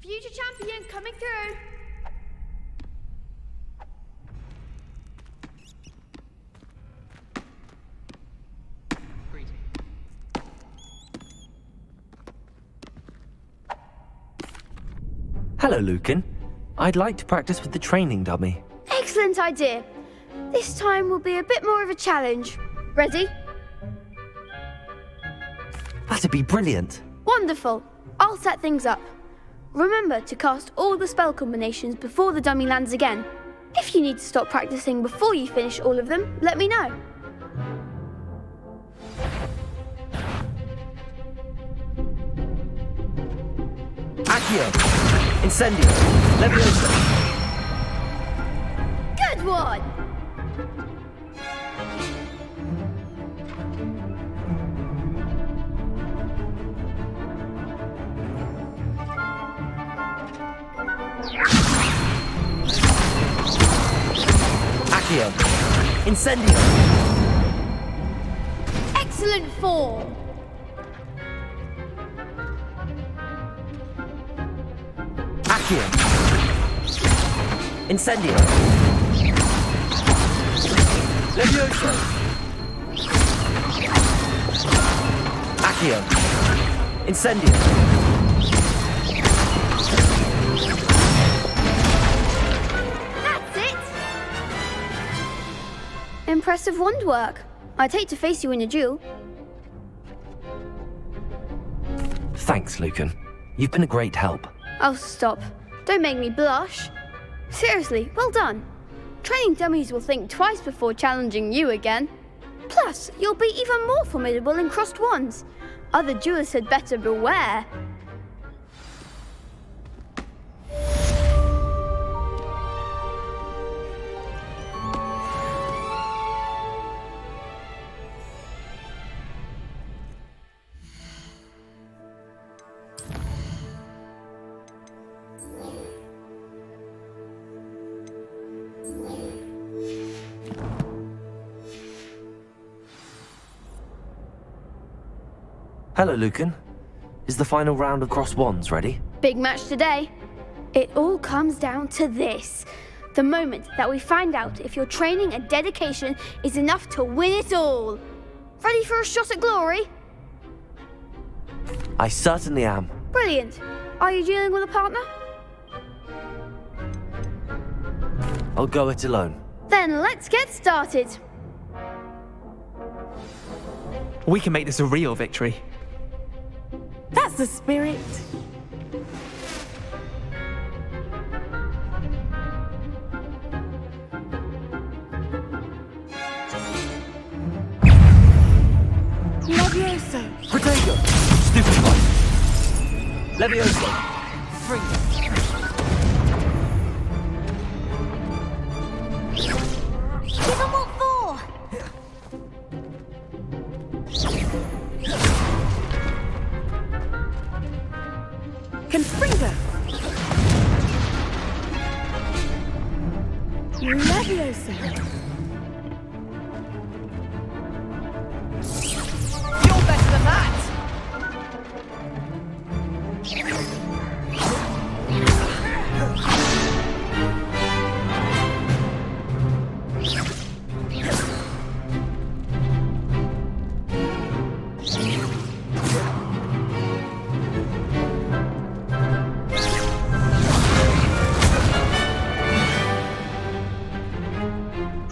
Future champion coming through. Greetings. Hello, Lucan. I'd like to practice with the training dummy. Excellent idea. This time will be a bit more of a challenge. Ready? That'd be brilliant. Wonderful. I'll set things up. Remember to cast all the spell combinations before the dummy lands again. If you need to stop practicing before you finish all of them, let me know. Accio! Incendio! Leviosa! Good one! Accio! Incendio! Excellent form! Accio! Incendio! Leviosa! Accio! Incendio! That's it! Impressive wand work. I'd hate to face you in a duel. Thanks, Lucan. You've been a great help. Oh, stop. Don't make me blush. Seriously, well done. Training dummies will think twice before challenging you again. Plus, you'll be even more formidable in crossed wands. Other duelists had better beware. Hello, Lucan. Is the final round of crossed wands ready? Big match today. It all comes down to this. The moment that we find out if your training and dedication is enough to win it all. Ready for a shot at glory? I certainly am. Brilliant. Are you dealing with a partner? I'll go it alone. Then let's get started. We can make this a real victory. That's the spirit. Levioso. Protego! Stupefy! Leviosa! Freeze! Give them what for? Confringo. Leviosa. You're better than that!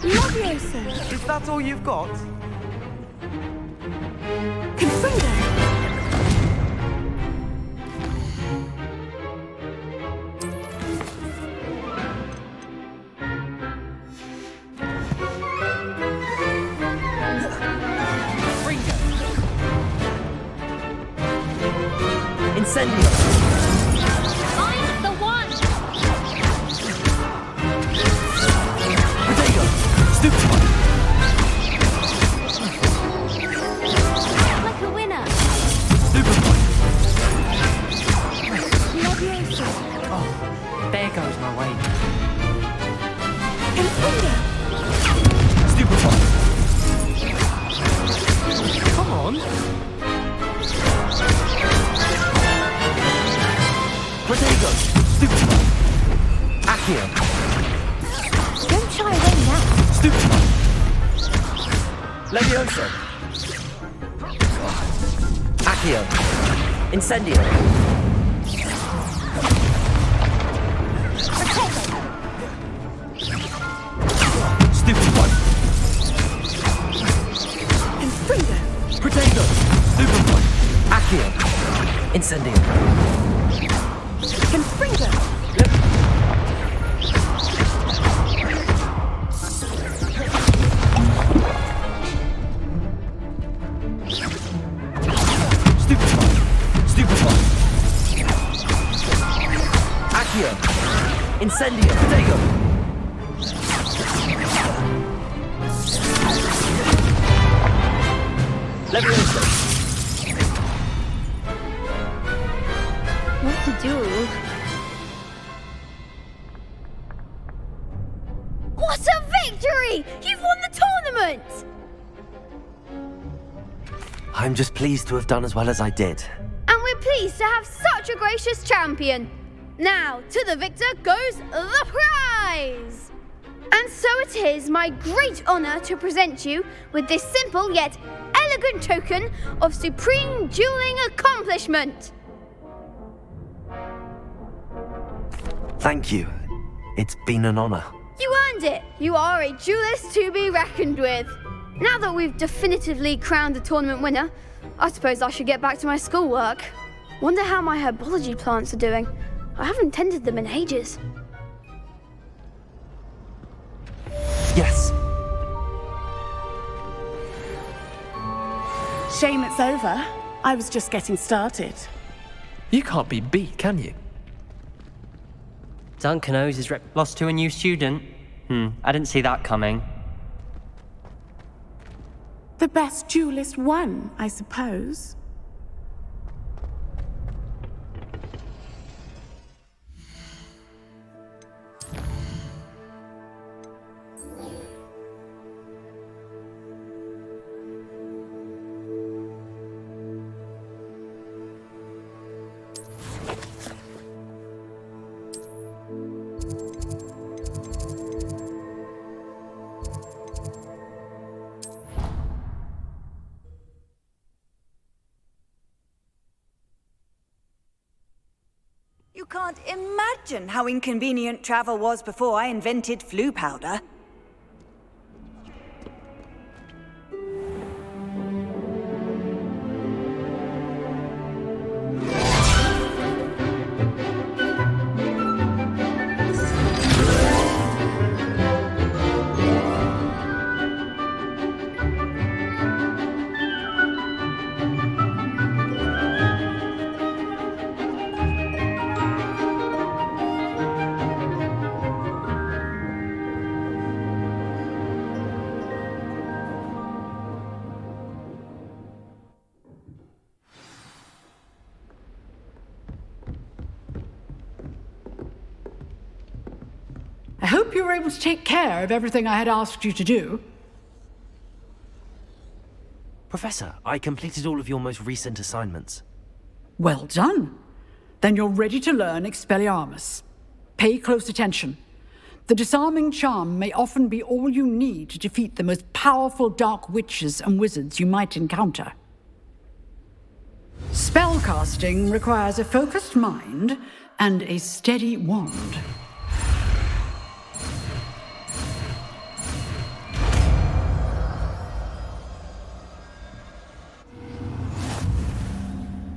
Leviosa. Is that all you've got? Confringo. Ringo! Incendio! I'm the one! Leviosa! Oh, there goes my wages. Confringo! Stupefy. Come on. Protego. Stupefy. Accio. Don't shy away now. Stupefy. Leviosa. Accio. Incendio. Stupefy. Confringo! Protego. Stupefy. Accio. Incendio. Confringo! Stupefy. Stupefy. Accio. Incendio. Protego. Leviosa. What to do? What a victory! You've won the tournament! I'm just pleased to have done as well as I did. And we're pleased to have such a gracious champion. Now, to the victor goes the prize! And so it is my great honour to present you with this simple yet elegant token of supreme dueling accomplishment. Thank you. It's been an honor. You earned it. You are a duelist to be reckoned with. Now that we've definitively crowned the tournament winner, I suppose I should get back to my schoolwork. Wonder how my herbology plants are doing. I haven't tended them in ages. Yes. Shame it's over. I was just getting started. You can't be beat, can you? Duncan owes his rep lost to a new student. I didn't see that coming. The best duelist won, I suppose. You can't imagine how inconvenient travel was before I invented flu powder. I hope you were able to take care of everything I had asked you to do. Professor, I completed all of your most recent assignments. Well done. Then you're ready to learn Expelliarmus. Pay close attention. The disarming charm may often be all you need to defeat the most powerful dark witches and wizards you might encounter. Spellcasting requires a focused mind and a steady wand.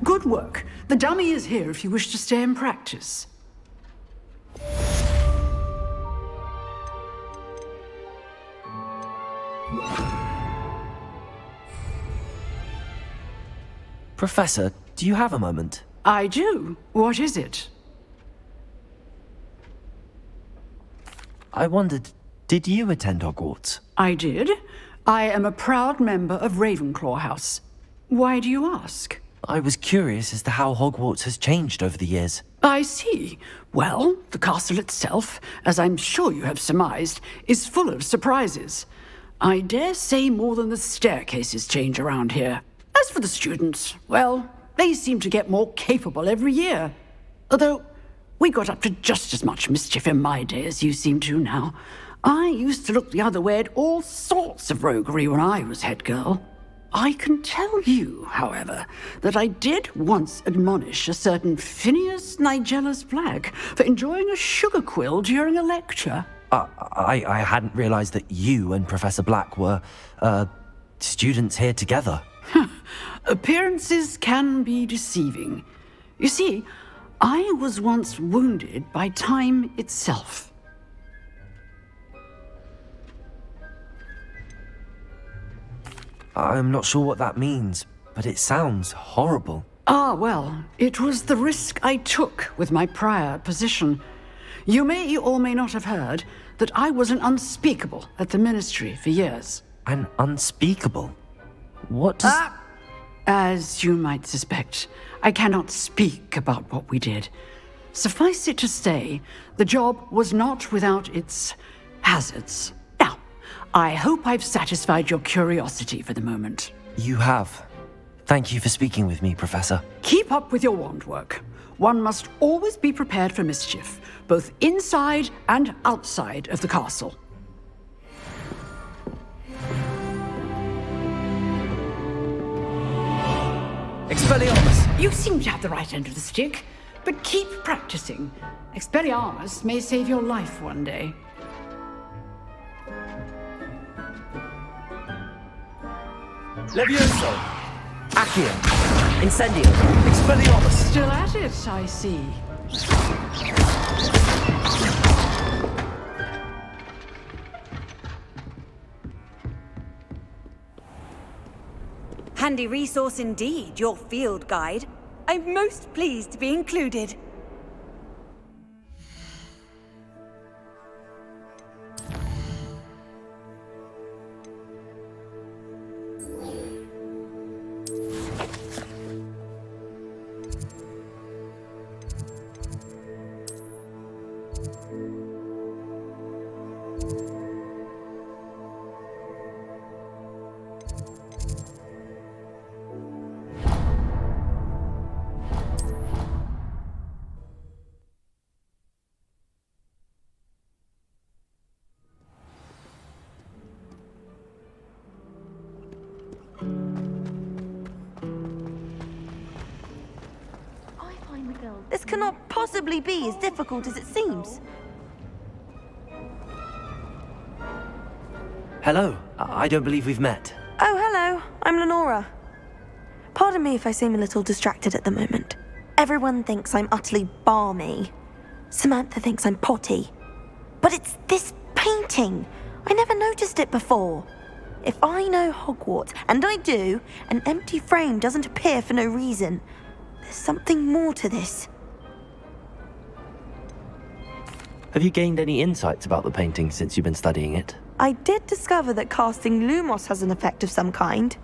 Good work. The dummy is here if you wish to stay and practice. Professor, do you have a moment? I do. What is it? I wondered, did you attend Hogwarts? I did. I am a proud member of Ravenclaw House. Why do you ask? I was curious as to how Hogwarts has changed over the years. I see. Well, the castle itself, as I'm sure you have surmised, is full of surprises. I dare say more than the staircases change around here. As for the students, well, they seem to get more capable every year. Although, we got up to just as much mischief in my day as you seem to now. I used to look the other way at all sorts of roguery when I was head girl. I can tell you, however, that I did once admonish a certain Phineas Nigellus Black for enjoying a sugar quill during a lecture. I hadn't realized that you and Professor Black were, students here together. Appearances can be deceiving. You see, I was once wounded by time itself. I'm not sure what that means, but it sounds horrible. Ah, well, it was the risk I took with my prior position. You may or may not have heard that I was an unspeakable at the Ministry for years. An unspeakable? What does... As you might suspect, I cannot speak about what we did. Suffice it to say, the job was not without its hazards. Now, I hope I've satisfied your curiosity for the moment. You have. Thank you for speaking with me, Professor. Keep up with your wand work. One must always be prepared for mischief, both inside and outside of the castle. Expelliarmus! You seem to have the right end of the stick, but keep practicing. Expelliarmus may save your life one day. Levioso! Accio! Incendio! Expelliarmus! Still at it, I see. Handy resource indeed, your field guide. I'm most pleased to be included. This cannot possibly be as difficult as it seems. Hello. I don't believe we've met. Oh, hello. I'm Lenora. Pardon me if I seem a little distracted at the moment. Everyone thinks I'm utterly balmy. Samantha thinks I'm potty. But it's this painting. I never noticed it before. If I know Hogwarts, and I do, an empty frame doesn't appear for no reason. There's something more to this. Have you gained any insights about the painting since you've been studying it? I did discover that casting Lumos has an effect of some kind.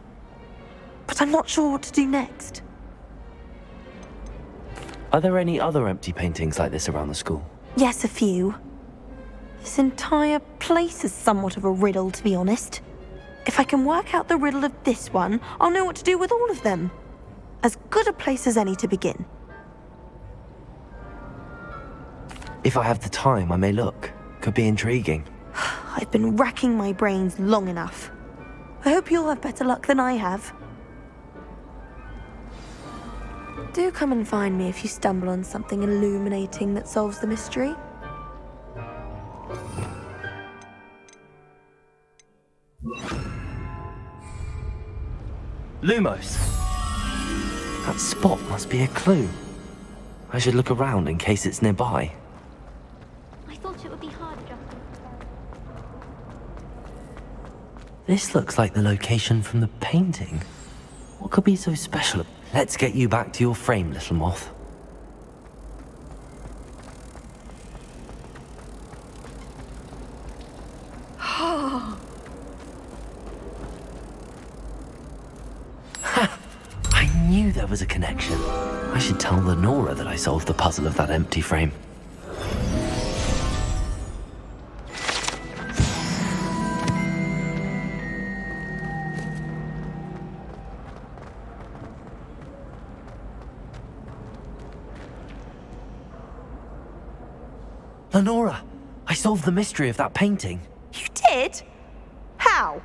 But I'm not sure what to do next. Are there any other empty paintings like this around the school? Yes, a few. This entire place is somewhat of a riddle, to be honest. If I can work out the riddle of this one, I'll know what to do with all of them. As good a place as any to begin. If I have the time, I may look. Could be intriguing. I've been racking my brains long enough. I hope you'll have better luck than I have. Do come and find me if you stumble on something illuminating that solves the mystery. Lumos! That spot must be a clue. I should look around in case it's nearby. I thought it would be hard, Justin. This looks like the location from the painting. What could be so special? Let's get you back to your frame, little moth. I knew there there was a connection. I should tell Lenora that I solved the puzzle of that empty frame. Lenora, I solved the mystery of that painting. You did? How?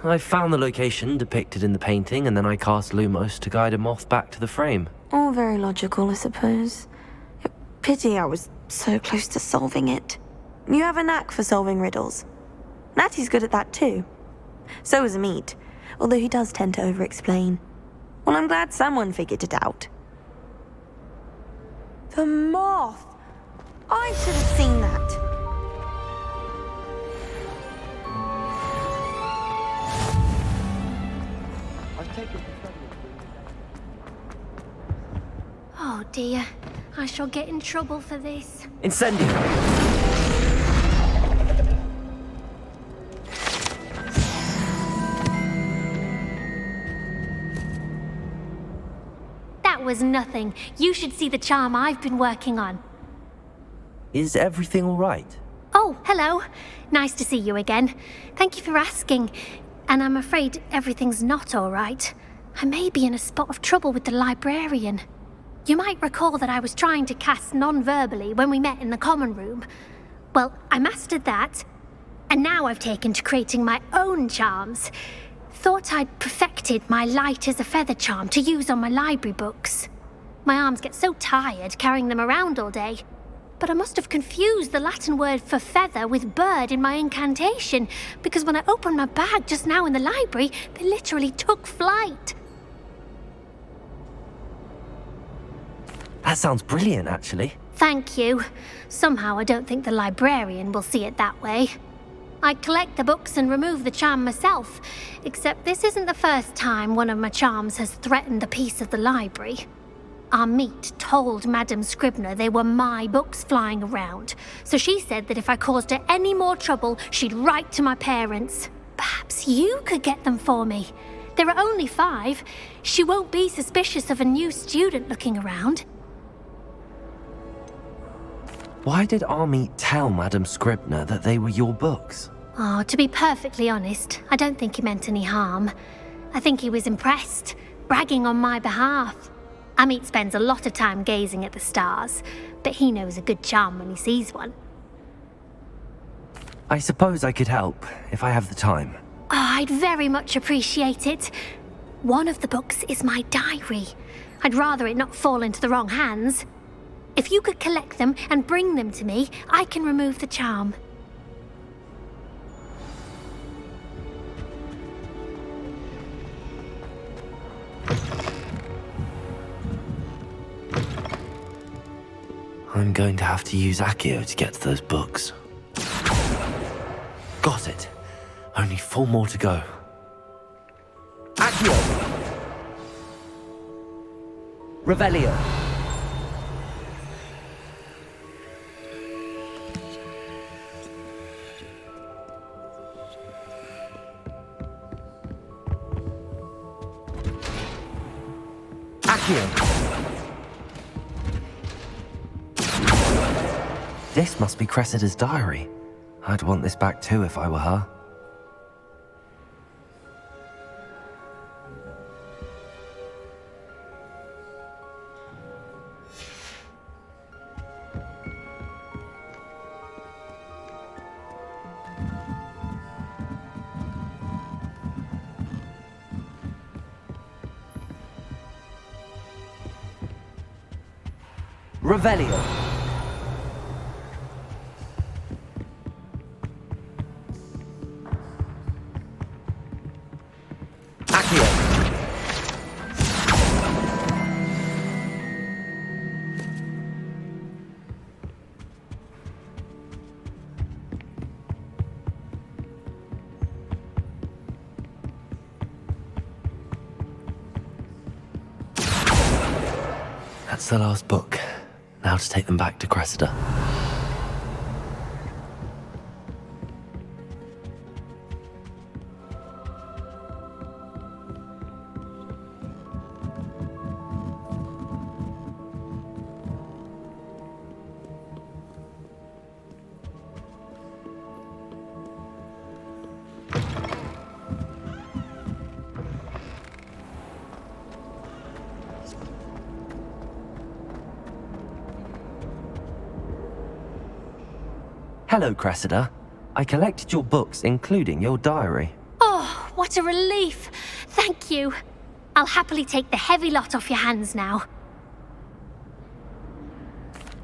I found the location depicted in the painting, and then I cast Lumos to guide a moth back to the frame. All very logical, I suppose. Pity I was so close to solving it. You have a knack for solving riddles. Natty's good at that too. So is Amit, although he does tend to over-explain. Well, I'm glad someone figured it out. The moth! I should have seen that. Oh dear, I shall get in trouble for this. Incendio! That was nothing. You should see the charm I've been working on. Is everything all right? Oh, hello. Nice to see you again. Thank you for asking. And I'm afraid everything's not all right. I may be in a spot of trouble with the librarian. You might recall that I was trying to cast non-verbally when we met in the common room. Well, I mastered that, and now I've taken to creating my own charms. Thought I'd perfected my light as a feather charm to use on my library books. My arms get so tired carrying them around all day. But I must have confused the Latin word for feather with bird in my incantation, because when I opened my bag just now in the library, they literally took flight. That sounds brilliant, actually. Thank you. Somehow I don't think the librarian will see it that way. I collect the books and remove the charm myself, except this isn't the first time one of my charms has threatened the peace of the library. Amit told Madame Scribner they were my books flying around, so she said that if I caused her any more trouble, she'd write to my parents. Perhaps you could get them for me. There are only 5. She won't be suspicious of a new student looking around. Why did Amit tell Madame Scribner that they were your books? Oh, to be perfectly honest, I don't think he meant any harm. I think he was impressed, bragging on my behalf. Amit spends a lot of time gazing at the stars, but he knows a good charm when he sees one. I suppose I could help, if I have the time. Oh, I'd very much appreciate it. One of the books is my diary. I'd rather it not fall into the wrong hands. If you could collect them and bring them to me, I can remove the charm. I'm going to have to use Accio to get to those books. Got it. Only 4 more to go. Accio! Revelio! This must be Cressida's diary. I'd want this back too if I were her. Revelio. Accio. That's the last book. Now to take them back to Cressida. Hello, Cressida. I collected your books, including your diary. Oh, what a relief. Thank you. I'll happily take the heavy lot off your hands now.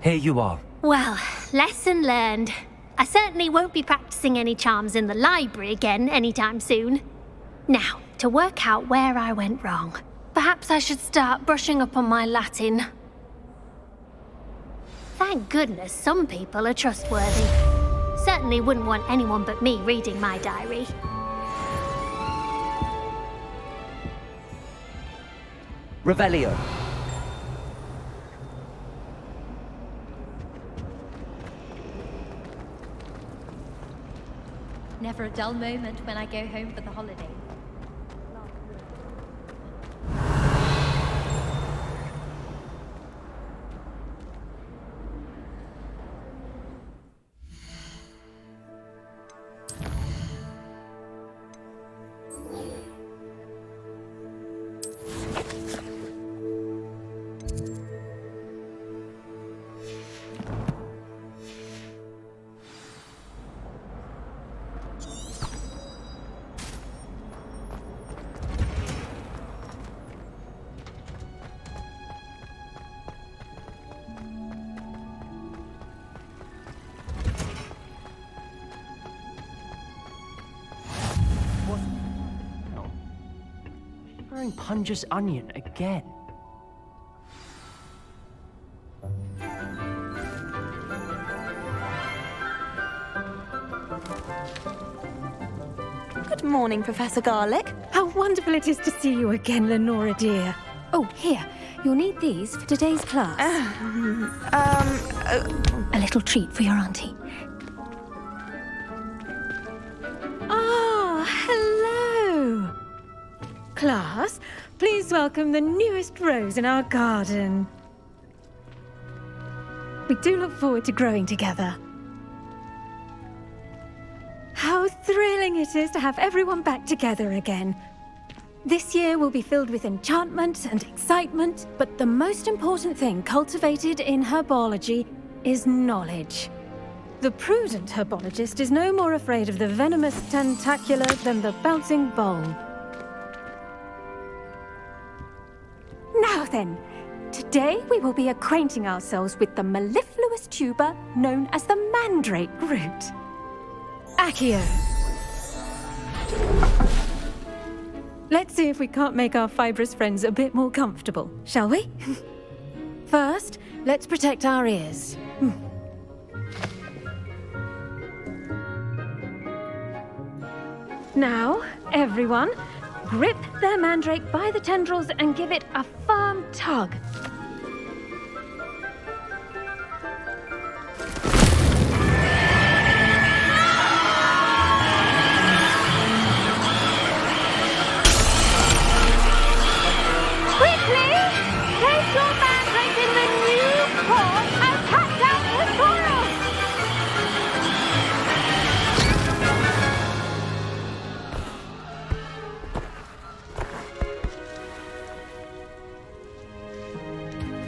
Here you are. Well, lesson learned. I certainly won't be practicing any charms in the library again anytime soon. Now, to work out where I went wrong. Perhaps I should start brushing up on my Latin. Thank goodness some people are trustworthy. Certainly wouldn't want anyone but me reading my diary. Revelio. Never a dull moment when I go home for the holiday. Growing Punja's onion again. Good morning, Professor Garlic. How wonderful it is to see you again, Lenora dear. Oh, here. You'll need these for today's class. A little treat for your auntie. Ah, hello. Class, please welcome the newest rose in our garden. We do look forward to growing together. How thrilling it is to have everyone back together again. This year will be filled with enchantment and excitement, but the most important thing cultivated in herbology is knowledge. The prudent herbologist is no more afraid of the venomous tentacula than the bouncing bulb. Now then, today we will be acquainting ourselves with the mellifluous tuber known as the mandrake root. Accio. Let's see if we can't make our fibrous friends a bit more comfortable, shall we? First, let's protect our ears. Now, everyone, grip their mandrake by the tendrils and give it a firm tug. Quickly! Place your mandrake in the new pot and cut down the soil!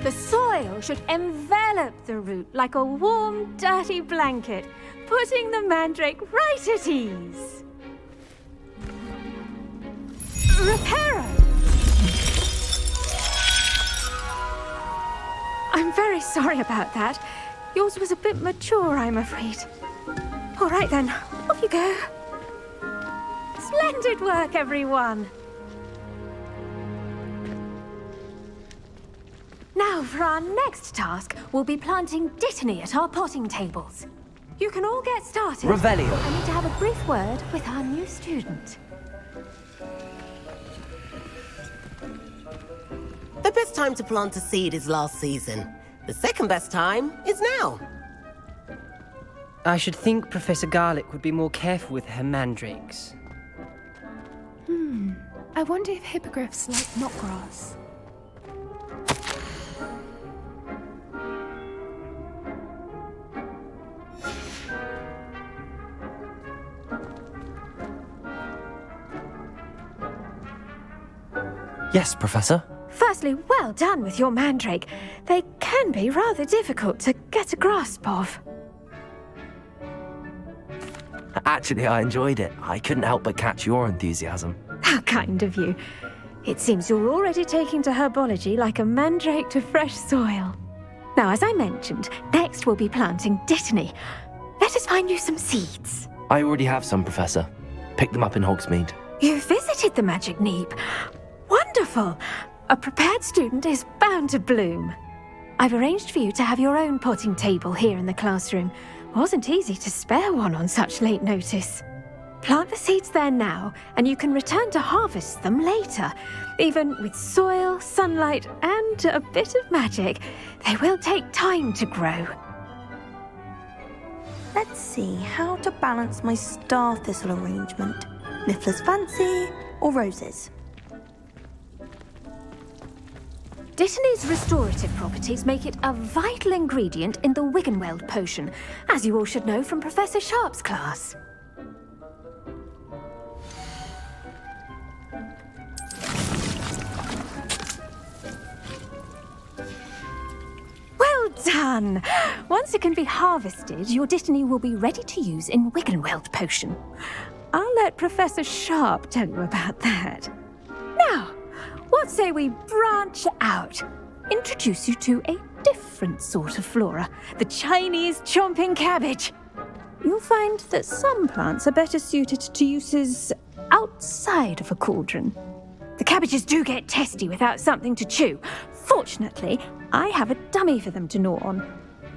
The soil should envelop the root like a warm, dirty blanket, putting the mandrake right at ease. Reparo! I'm very sorry about that. Yours was a bit mature, I'm afraid. All right then, off you go. Splendid work, everyone! Now, for our next task, we'll be planting Dittany at our potting tables. You can all get started. Revelio. I need to have a brief word with our new student. The best time to plant a seed is last season. The second best time is now. I should think Professor Garlic would be more careful with her mandrakes. I wonder if hippogriffs like knotgrass. Yes, Professor. Firstly, well done with your mandrake. They can be rather difficult to get a grasp of. Actually, I enjoyed it. I couldn't help but catch your enthusiasm. How kind of you. It seems you're already taking to herbology like a mandrake to fresh soil. Now, as I mentioned, next we'll be planting Dittany. Let us find you some seeds. I already have some, Professor. Picked them up in Hogsmeade. You visited the Magic Neep. Wonderful! A prepared student is bound to bloom. I've arranged for you to have your own potting table here in the classroom. Wasn't easy to spare one on such late notice. Plant the seeds there now, and you can return to harvest them later. Even with soil, sunlight, and a bit of magic, they will take time to grow. Let's see how to balance my star thistle arrangement. Niffler's fancy or roses? Dittany's restorative properties make it a vital ingredient in the Wiggenweld potion, as you all should know from Professor Sharp's class. Well done! Once it can be harvested, your Dittany will be ready to use in Wiggenweld potion. I'll let Professor Sharp tell you about that. Now, what say we branch out? Introduce you to a different sort of flora, the Chinese chomping cabbage. You'll find that some plants are better suited to uses outside of a cauldron. The cabbages do get testy without something to chew. Fortunately, I have a dummy for them to gnaw on.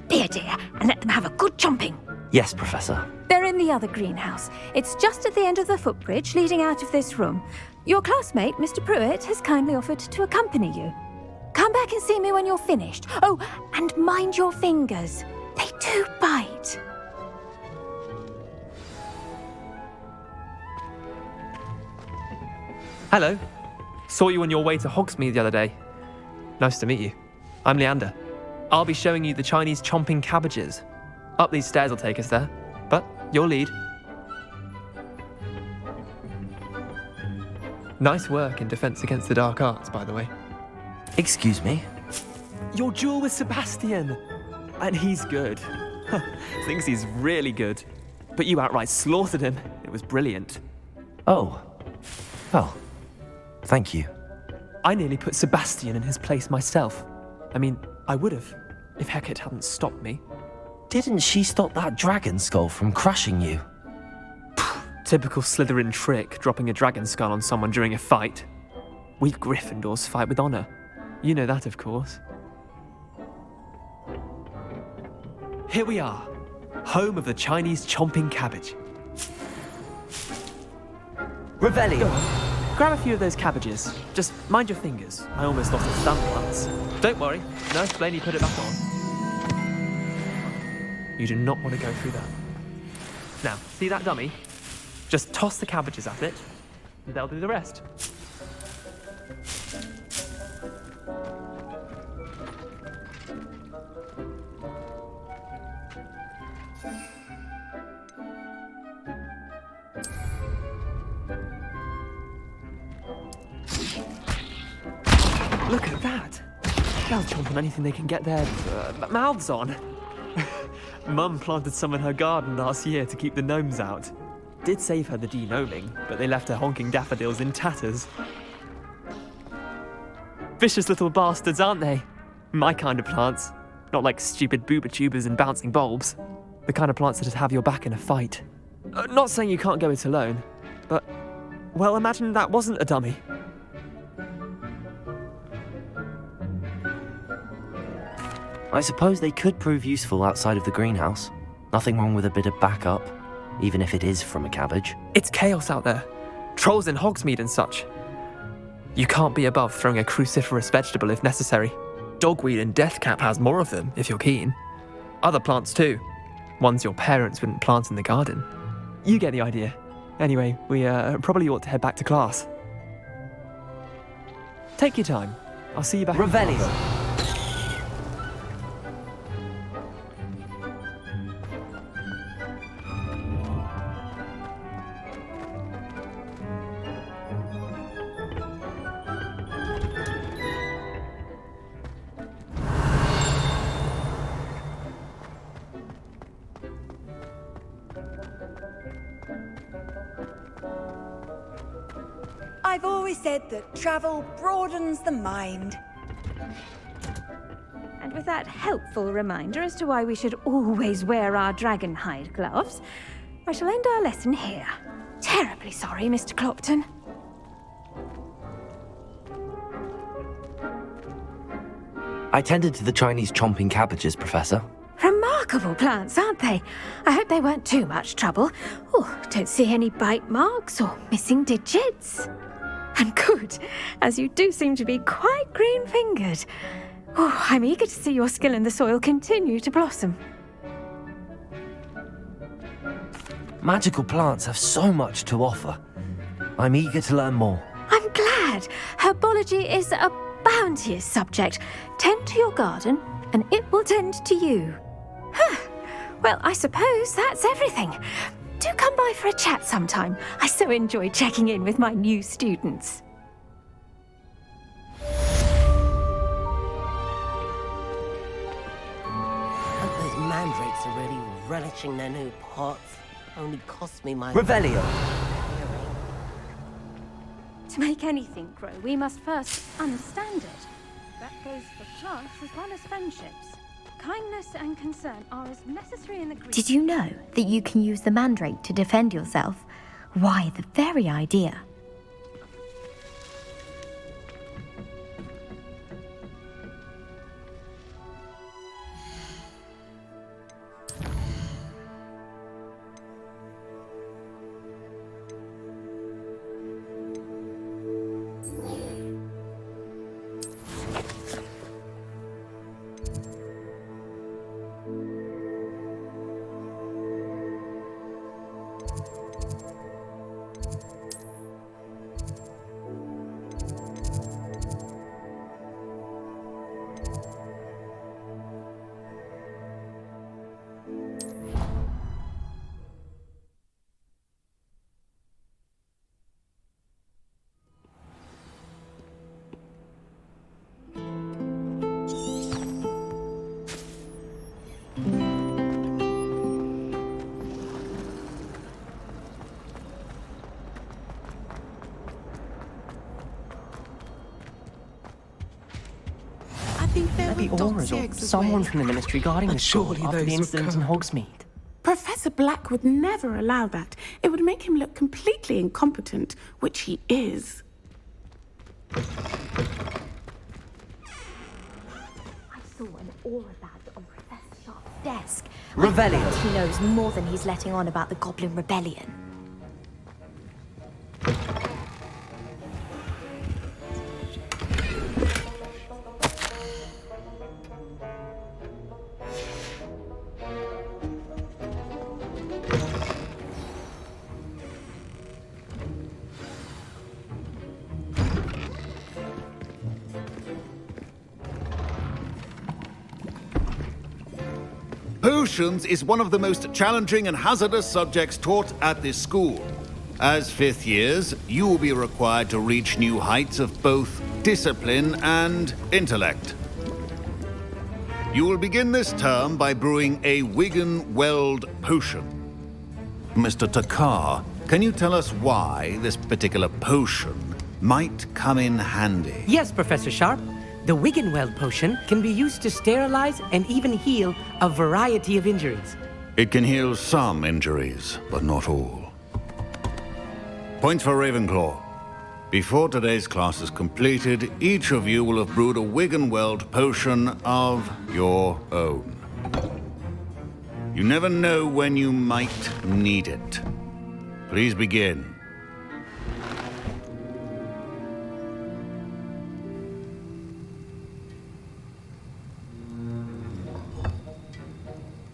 Be a dear and let them have a good chomping. Yes, Professor. They're in the other greenhouse. It's just at the end of the footbridge leading out of this room. Your classmate, Mr. Pruitt, has kindly offered to accompany you. Come back and see me when you're finished. Oh, and mind your fingers. They do bite. Hello. Saw you on your way to Hogsmeade the other day. Nice to meet you. I'm Leander. I'll be showing you the Chinese chomping cabbages. Up these stairs will take us there, but your lead. Nice work in Defense Against the Dark Arts, by the way. Excuse me? Your duel with Sebastian! And he's good. Thinks he's really good. But you outright slaughtered him. It was brilliant. Oh. Well, thank you. I nearly put Sebastian in his place myself. I mean, I would have, if Hecate hadn't stopped me. Didn't she stop that dragon skull from crushing you? Typical Slytherin trick, dropping a dragon skull on someone during a fight. We Gryffindors fight with honor. You know that, of course. Here we are, home of the Chinese chomping cabbage. Revelio! Grab a few of those cabbages. Just mind your fingers. I almost lost a stamp once. Don't worry, Nurse Blaney put it back on. You do not want to go through that. Now, see that dummy? Just toss the cabbages at it, and they'll do the rest. Look at that! They'll chomp on anything they can get their mouths on. Mum planted some in her garden last year to keep the gnomes out. Did save her the de-gnoming, but they left her honking daffodils in tatters. Vicious little bastards, aren't they? My kind of plants. Not like stupid booba tubers and bouncing bulbs. The kind of plants that'd have your back in a fight. Not saying you can't go it alone, but, well, imagine that wasn't a dummy. I suppose they could prove useful outside of the greenhouse. Nothing wrong with a bit of backup, even if it is from a cabbage. It's chaos out there. Trolls in Hogsmeade and such. You can't be above throwing a cruciferous vegetable if necessary. Dogweed and deathcap has more of them, if you're keen. Other plants too. Ones your parents wouldn't plant in the garden. You get the idea. Anyway, we probably ought to head back to class. Take your time. I'll see you back. Revelio! always said that travel broadens the mind. And with that helpful reminder as to why we should always wear our dragon hide gloves, I shall end our lesson here. Terribly sorry, Mr. Clopton. I tended to the Chinese chomping cabbages, Professor. Remarkable plants, aren't they? I hope they weren't too much trouble. Oh, don't see any bite marks or missing digits. And good, as you do seem to be quite green-fingered. Oh, I'm eager to see your skill in the soil continue to blossom. Magical plants have so much to offer. I'm eager to learn more. I'm glad. Herbology is a bounteous subject. Tend to your garden, and it will tend to you. Well, I suppose that's everything. Do come by for a chat sometime. I so enjoy checking in with my new students. Hope those mandrakes are really relishing their new pots. Only cost me my... Revelio! To make anything grow, we must first understand it. That goes for plants as well as friendships. Kindness and concern are as necessary in the Greek... Did you know that you can use the mandrake to defend yourself? Why, the very idea. There be auras or someone from the Ministry guarding the school after the incident in Hogsmeade. Professor Black would never allow that. It would make him look completely incompetent, which he is. I saw an aura badge on Professor Sharp's desk. Revelio! I bet he knows more than he's letting on about the Goblin Rebellion. Potions is one of the most challenging and hazardous subjects taught at this school. As fifth years, you will be required to reach new heights of both discipline and intellect. You will begin this term by brewing a Wigan-Weld potion. Mr. Takar, can you tell us why this particular potion might come in handy? Yes, Professor Sharp. The Wiggenweld potion can be used to sterilize and even heal a variety of injuries. It can heal some injuries, but not all. Points for Ravenclaw. Before today's class is completed, each of you will have brewed a Wiggenweld potion of your own. You never know when you might need it. Please begin.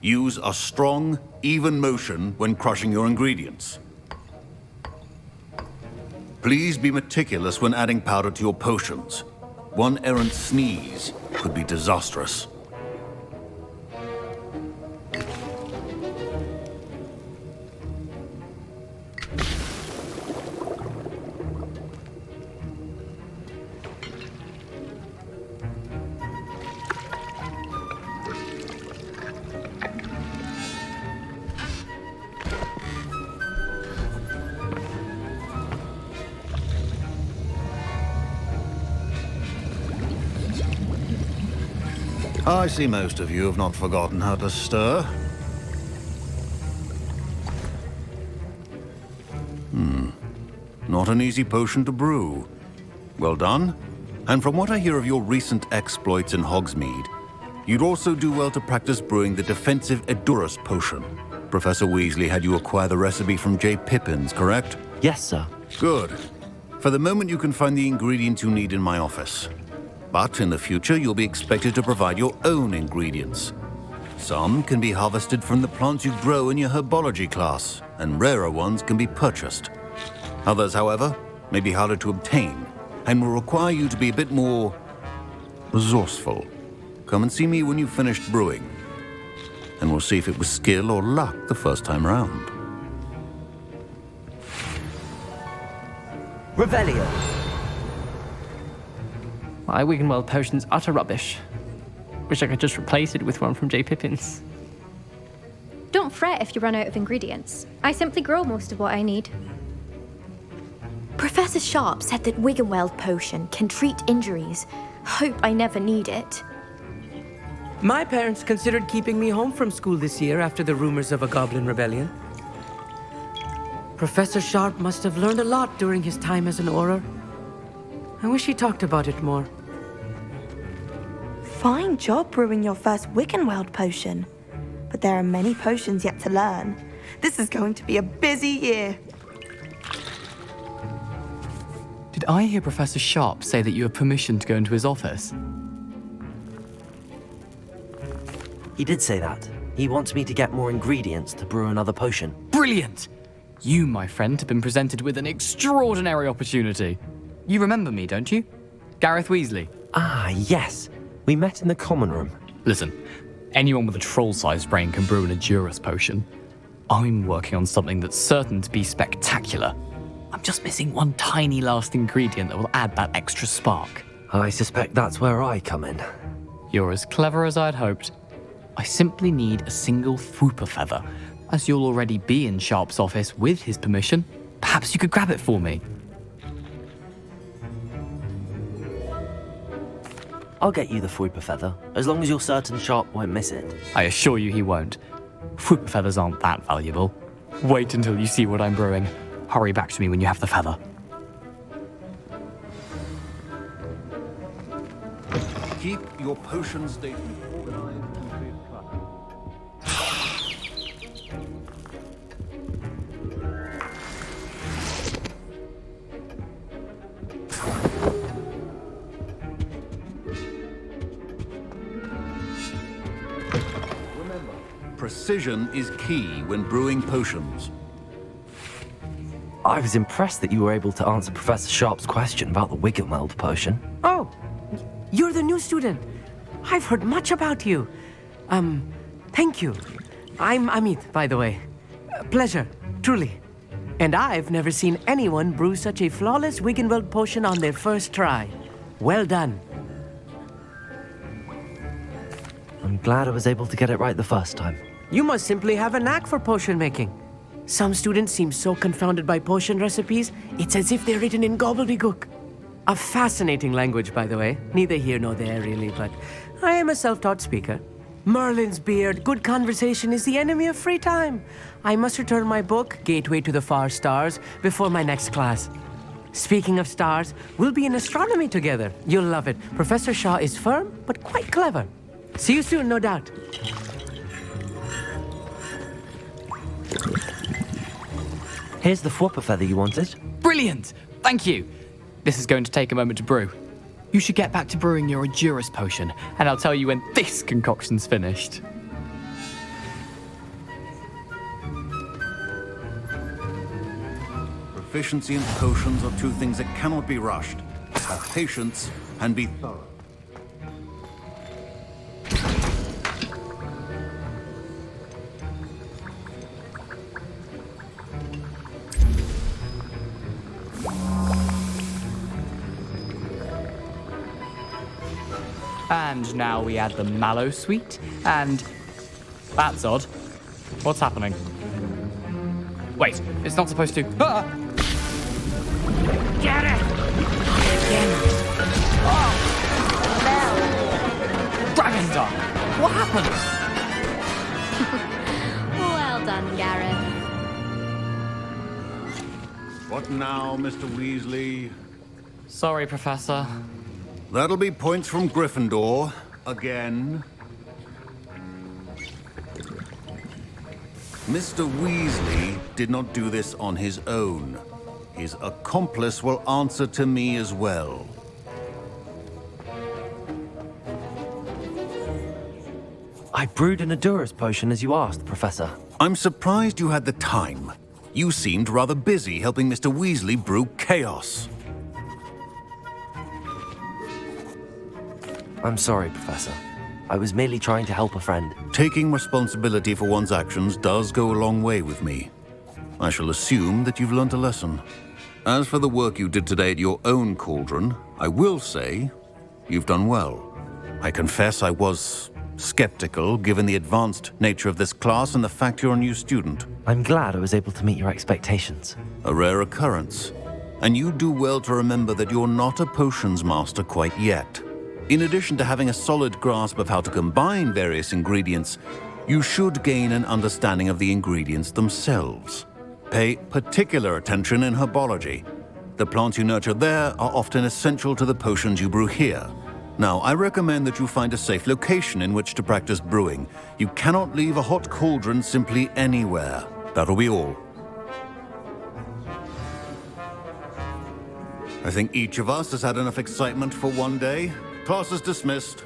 Use a strong, even motion when crushing your ingredients. Please be meticulous when adding powder to your potions. One errant sneeze could be disastrous. I see most of you have not forgotten how to stir. Not an easy potion to brew. Well done. And from what I hear of your recent exploits in Hogsmeade, you'd also do well to practice brewing the defensive Edurus potion. Professor Weasley had you acquire the recipe from J. Pippins, correct? Yes, sir. Good. For the moment, you can find the ingredients you need in my office. But in the future, you'll be expected to provide your own ingredients. Some can be harvested from the plants you grow in your Herbology class, and rarer ones can be purchased. Others, however, may be harder to obtain, and will require you to be a bit more resourceful. Come and see me when you've finished brewing, and we'll see if it was skill or luck the first time round. Revelio. My Wiggenweld potion's utter rubbish. Wish I could just replace it with one from J. Pippins. Don't fret if you run out of ingredients. I simply grow most of what I need. Professor Sharp said that Wiggenweld potion can treat injuries. Hope I never need it. My parents considered keeping me home from school this year after the rumors of a goblin rebellion. Professor Sharp must have learned a lot during his time as an Auror. I wish he talked about it more. Fine job brewing your first Wiggenweld potion. But there are many potions yet to learn. This is going to be a busy year. Did I hear Professor Sharp say that you have permission to go into his office? He did say that. He wants me to get more ingredients to brew another potion. Brilliant! You, my friend, have been presented with an extraordinary opportunity. You remember me, don't you? Gareth Weasley. Ah, yes. We met in the common room. Listen, anyone with a troll-sized brain can brew an Edurus potion. I'm working on something that's certain to be spectacular. I'm just missing one tiny last ingredient that will add that extra spark. I suspect that's where I come in. You're as clever as I'd hoped. I simply need a single Fwooper feather. As you'll already be in Sharp's office with his permission, perhaps you could grab it for me. I'll get you the Fwooper feather, as long as you're certain Sharp won't miss it. I assure you he won't. Fwooper feathers aren't that valuable. Wait until you see what I'm brewing. Hurry back to me when you have the feather. Keep your potion statement organized and clear-cut. Remember, precision is key when brewing potions. I was impressed that you were able to answer Professor Sharp's question about the Wiggenweld potion. Oh, you're the new student. I've heard much about you. Thank you. I'm Amit, by the way. Pleasure, truly. And I've never seen anyone brew such a flawless Wiggenweld potion on their first try. Well done. I'm glad I was able to get it right the first time. You must simply have a knack for potion making. Some students seem so confounded by potion recipes, it's as if they're written in gobbledygook. A fascinating language, by the way. Neither here nor there, really, but I am a self-taught speaker. Merlin's beard, good conversation is the enemy of free time. I must return my book, Gateway to the Far Stars, before my next class. Speaking of stars, we'll be in astronomy together. You'll love it. Professor Shaw is firm, but quite clever. See you soon, no doubt. Here's the Fwooper feather you wanted. Brilliant! Thank you! This is going to take a moment to brew. You should get back to brewing your Edurus potion, and I'll tell you when this concoction's finished. Proficiency in potions are two things that cannot be rushed. Have patience and be thorough. And now we add the mallow sweet, and... That's odd. What's happening? Wait, it's not supposed to... Ah! Get it! Dragon! Sister! What happened? Well done, Gareth. What now, Mr. Weasley? Sorry, Professor. That'll be points from Gryffindor. Again. Mr. Weasley did not do this on his own. His accomplice will answer to me as well. I brewed an Adurus potion as you asked, Professor. I'm surprised you had the time. You seemed rather busy helping Mr. Weasley brew chaos. I'm sorry, Professor. I was merely trying to help a friend. Taking responsibility for one's actions does go a long way with me. I shall assume that you've learnt a lesson. As for the work you did today at your own cauldron, I will say you've done well. I confess I was skeptical, given the advanced nature of this class and the fact you're a new student. I'm glad I was able to meet your expectations. A rare occurrence. And you do well to remember that you're not a potions master quite yet. In addition to having a solid grasp of how to combine various ingredients, you should gain an understanding of the ingredients themselves. Pay particular attention in Herbology. The plants you nurture there are often essential to the potions you brew here. Now, I recommend that you find a safe location in which to practice brewing. You cannot leave a hot cauldron simply anywhere. That'll be all. I think each of us has had enough excitement for one day. Class is dismissed.